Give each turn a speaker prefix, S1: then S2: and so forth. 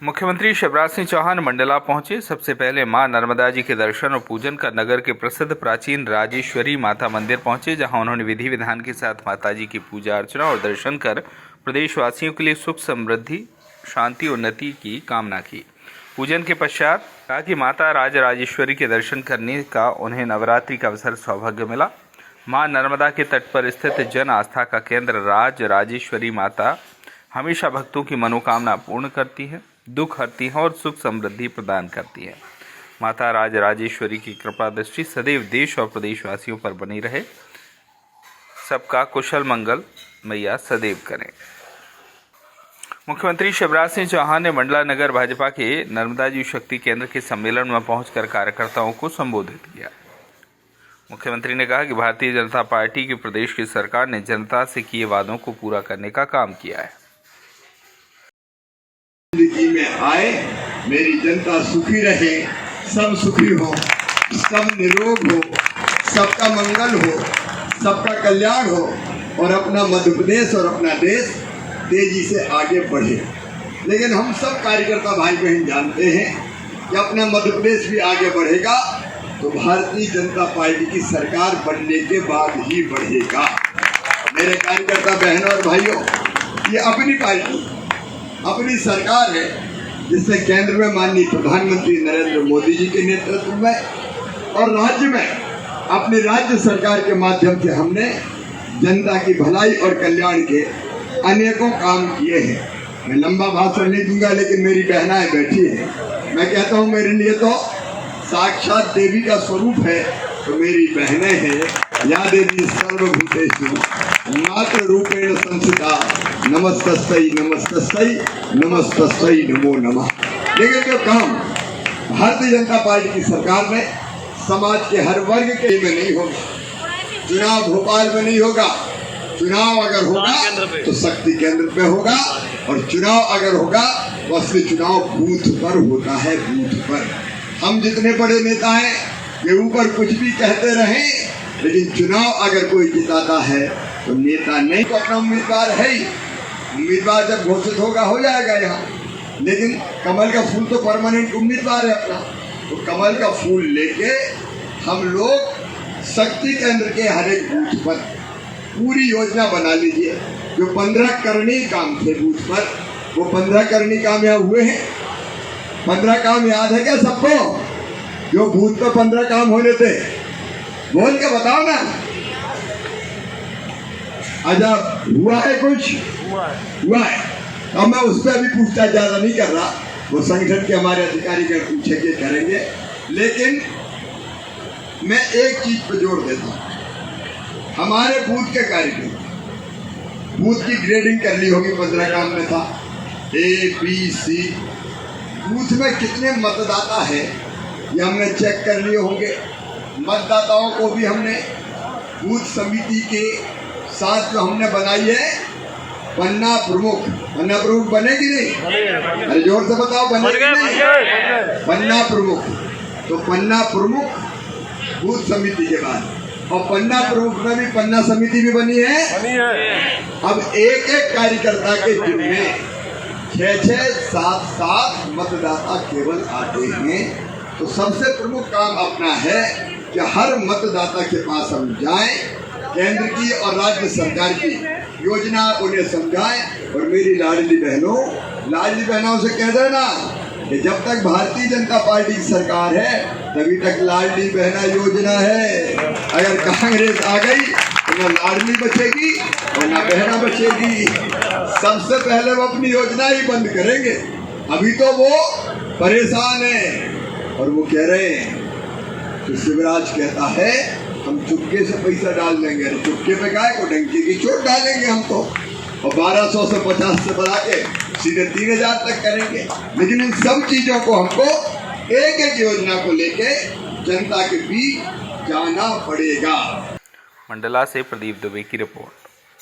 S1: मुख्यमंत्री शिवराज सिंह चौहान मंडला पहुंचे। सबसे पहले मां नर्मदा जी के दर्शन और पूजन कर नगर के प्रसिद्ध प्राचीन राजेश्वरी माता मंदिर पहुंचे, जहां उन्होंने विधि विधान के साथ माता जी की पूजा अर्चना और दर्शन कर प्रदेशवासियों के लिए सुख समृद्धि शांति उन्नति की कामना की। पूजन के पश्चात कहा कि माता राजेश्वरी के दर्शन करने का उन्हें नवरात्रि का अवसर सौभाग्य मिला। मां नर्मदा के तट पर स्थित जन आस्था का केंद्र राजेश्वरी माता हमेशा भक्तों की मनोकामना पूर्ण करती है, दुख हरती है और सुख समृद्धि प्रदान करती है। माता राजेश्वरी की कृपा दृष्टि सदैव देश और प्रदेशवासियों पर बनी रहे। सबका कुशल मंगल मैया सदैव करें। मुख्यमंत्री शिवराज सिंह चौहान ने मंडला नगर भाजपा के नर्मदा जी शक्ति केंद्र के सम्मेलन में पहुंचकर कार्यकर्ताओं को संबोधित किया। मुख्यमंत्री ने कहा कि भारतीय जनता पार्टी की प्रदेश की सरकार ने जनता से किए वादों को पूरा करने का काम किया है।
S2: जिंदगी में आए, मेरी जनता सुखी रहे, सब सुखी हो, सब निरोग हो, सबका मंगल हो, सबका कल्याण हो और अपना मध्य प्रदेश और अपना देश तेजी से आगे बढ़े। लेकिन हम सब कार्यकर्ता भाई बहन जानते हैं कि अपना मध्य प्रदेश भी आगे बढ़ेगा तो भारतीय जनता पार्टी की सरकार बनने के बाद ही बढ़ेगा। मेरे कार्यकर्ता बहनों और भाइयों, ये अपनी पार्टी अपनी सरकार है, जिससे केंद्र में माननीय प्रधानमंत्री नरेंद्र मोदी जी के नेतृत्व में और राज्य में अपनी राज्य सरकार के माध्यम से हमने जनता की भलाई और कल्याण के अनेकों काम किए हैं। मैं लंबा भाषण नहीं दूंगा, लेकिन मेरी बहनाएं बैठी है। मैं कहता हूँ मेरे लिए तो साक्षात देवी का स्वरूप है, तो मेरी बहनें हैं। या देवी सर्वभूतेषु मातृ रूपेण संस्थिता नमस्तस्यै नमस्तस्यै नमस्तस्यै नमो नमः। लेकिन जो काम भारतीय जनता पार्टी की सरकार ने समाज के हर वर्ग के में नहीं होगा, चुनाव भोपाल में नहीं होगा, चुनाव अगर होगा तो शक्ति केंद्र पे होगा, और चुनाव अगर होगा तो असली चुनाव बूथ पर होता है, बूथ पर। हम जितने बड़े नेता हैं ये ऊपर कुछ भी कहते रहें, लेकिन चुनाव अगर कोई जिताता है तो नेता नहीं तो अपना उम्मीदवार है ही। उम्मीदवार जब घोषित होगा हो जाएगा यहाँ, लेकिन कमल का फूल तो परमानेंट उम्मीदवार है अपना। तो कमल का फूल लेके हम लोग शक्ति केंद्र के हर एक बूथ पर पूरी योजना बना लीजिए। जो 15 करणीय काम थे बूथ पर, वो 15 करणीय काम यहाँ हुए हैं। 15 काम याद है क्या सबको? जो बूथ पर 15 काम होने थे, बोल के बताओ ना। अजब हुआ है, कुछ हुआ है। अब मैं उस पर अभी पूछताछ ज्यादा नहीं कर रहा, वो संगठन के हमारे अधिकारी का पूछेंगे, करेंगे। लेकिन मैं एक चीज पर जोर देता हूँ, हमारे बूथ के कार्यक्रम बूथ की ग्रेडिंग कर ली होगी। 15 काम में था A, B, C। बूथ में कितने मतदाता है ये हमने चेक कर लिए होंगे। मतदाताओं को भी हमने बूथ समिति के साथ जो हमने बनाई है पन्ना प्रमुख बनेगी नहीं? अरे जोर से बताओ, बनेगी नहीं? पन्ना प्रमुख, तो पन्ना प्रमुख बूथ समिति के बाद, और पन्ना प्रमुख में भी पन्ना समिति भी बनी है। अब एक एक कार्यकर्ता के जिम्मे 6-6, 7-7 मतदाता केवल आते हैं। तो सबसे प्रमुख काम अपना है कि हर मतदाता के पास हम जाएं, केंद्र की और राज्य सरकार की योजना उन्हें समझाएं। और मेरी लाडली बहनों से कह देना कि जब तक भारतीय जनता पार्टी की सरकार है तभी तक लाडली बहना योजना है। अगर कांग्रेस आ गई तो न लाडली बचेगी और न बहना बचेगी। सबसे पहले वो अपनी योजना ही बंद करेंगे। अभी तो वो परेशान है और वो कह रहे हैं कि शिवराज कहता है हम चुपके से पैसा डाल देंगे। अरे चुपके पे गाय को डंके की चोट डालेंगे हम तो, और 1200 से 50 से बढ़ा के सीधे 3000 तक करेंगे। लेकिन इन सब चीजों को हमको एक एक योजना को लेके जनता के बीच जाना पड़ेगा।
S1: मंडला से प्रदीप दुबे की रिपोर्ट।